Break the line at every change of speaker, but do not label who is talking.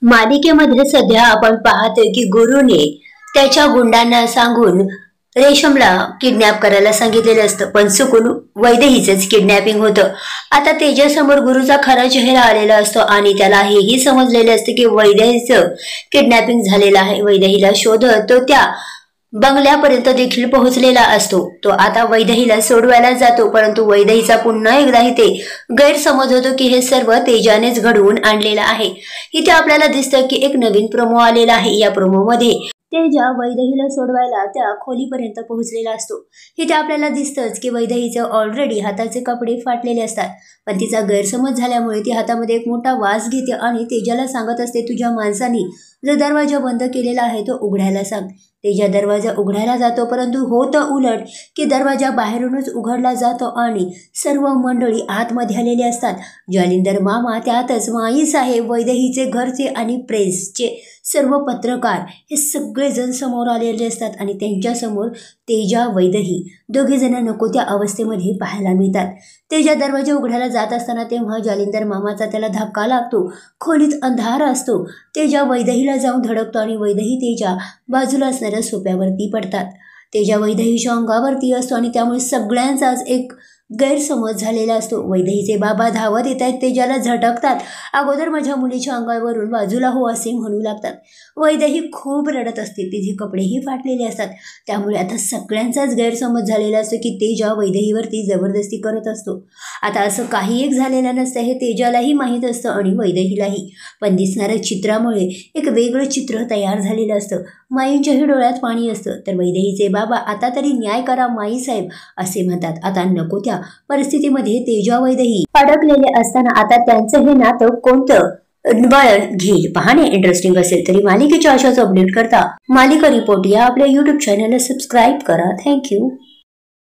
मालिकेमध्ये सध्या आपण पाहतोय की गुरुने त्याच्या गुंडांना सांगून रेशमला किडनॅप करायला सांगितलेलं असतं, पण चुकून वैदेहीचंच किडनॅपिंग होतं। आता तेजासमोर गुरुचा खरा चेहरा आलेला असतो आणि त्याला हेही समजलेलं असतं की वैदेहीचं किडनॅपिंग झालेलं आहे। वैदेहीला शोधत तो त्या बंगल्यापर्यंत देखील पोहोचलेला असतो। तो आता वैदेहीला सोडवायला जातो, परंतु वैदेहीचा पुन्हा एकदा इथे गैरसमज होतो की हे सर्व तेजानेच घडवून आणलेलं आहे। इथे आपल्याला दिसतं की एक नवीन प्रोमो आलेला आहे। या प्रोमो मध्ये तेजा वैदेहीला सोडवायला त्या खोलीपर्यंत पोहोचलेला असतो। इथे आपल्याला दिसतंच की वैदेहीचं ऑलरेडी हाताचे कपडे फाटलेले असतात, पण तिचा गैरसमज झाल्यामुळे ती हातामध्ये एक मोठा वास घेते आणि तेजाला सांगत असते, तुझ्या माणसांनी जो दरवाजा बंद केलेला आहे तो उघडायला सांग। तेजा दरवाजा उघडायला जातो, परंतु होतं उलट की दरवाजा बाहेरूनच उघडला जातो आणि सर्व मंडळी आतमध्ये आलेली असतात। जालिंदर मामा, त्यातच माई साहेब, वैदेहीचे घरचे आणि प्रेसचे सर्व पत्रकार हे सगळे जण समोर आलेले असतात आणि त्यांच्या समोर तेजा वैदेही दोघे जण नको त्या अवस्थेमध्ये पाहायला मिळतात। तेजा दरवाजा उघडायला जात असताना तेव्हा जालिंदर मामाचा त्याला धक्का लागतो। खोलीत अंधार असतो। तेजा वैदेहीला जाऊन धडकतो आणि वैदेही तेजा बाजूला असणाऱ्या सोप्यावरती पडतात। तेजा वैदेहीच्या अंगावरती असतो आणि त्यामुळे सगळ्यांचाच एक गैरसमज झालेला असतो। वैदेहीचे बाबा धावत येत आहेत, तेजाला झटकतात। अगोदर माझ्या मुलीच्या अंगावरून बाजूला हो असे म्हणू लागतात। वैदेही खूप रडत असते, तिचे कपडेही फाटलेले असतात। त्यामुळे आता सगळ्यांचाच गैरसमज झालेला असतो की तेजा वैदेहीवरती जबरदस्ती करत असतो। आता असं काही एक झालेलं नसतं, हे तेजालाही माहीत असतं आणि वैदेहीलाही, पण दिसणाऱ्या चित्रामुळे एक वेगळं चित्र तयार झालेलं असतं। माईंच्याही डोळ्यात पाणी असतं, तर वैदेहीचे बाबा आता तरी न्याय करा माई साहेब असे म्हणतात। आता नको त्या परिस्थितीमध्ये तेजा वैदेही अडकलेले असताना आता त्यांचं हे नातं कोणतं वळण घेईल पाहणे इंटरेस्टिंग असेल, तरी मालिकेच्या अशाच अपडेट करता मालिका रिपोर्ट या आपल्या YouTube चॅनलला सबस्क्राईब करा। थँक्यू।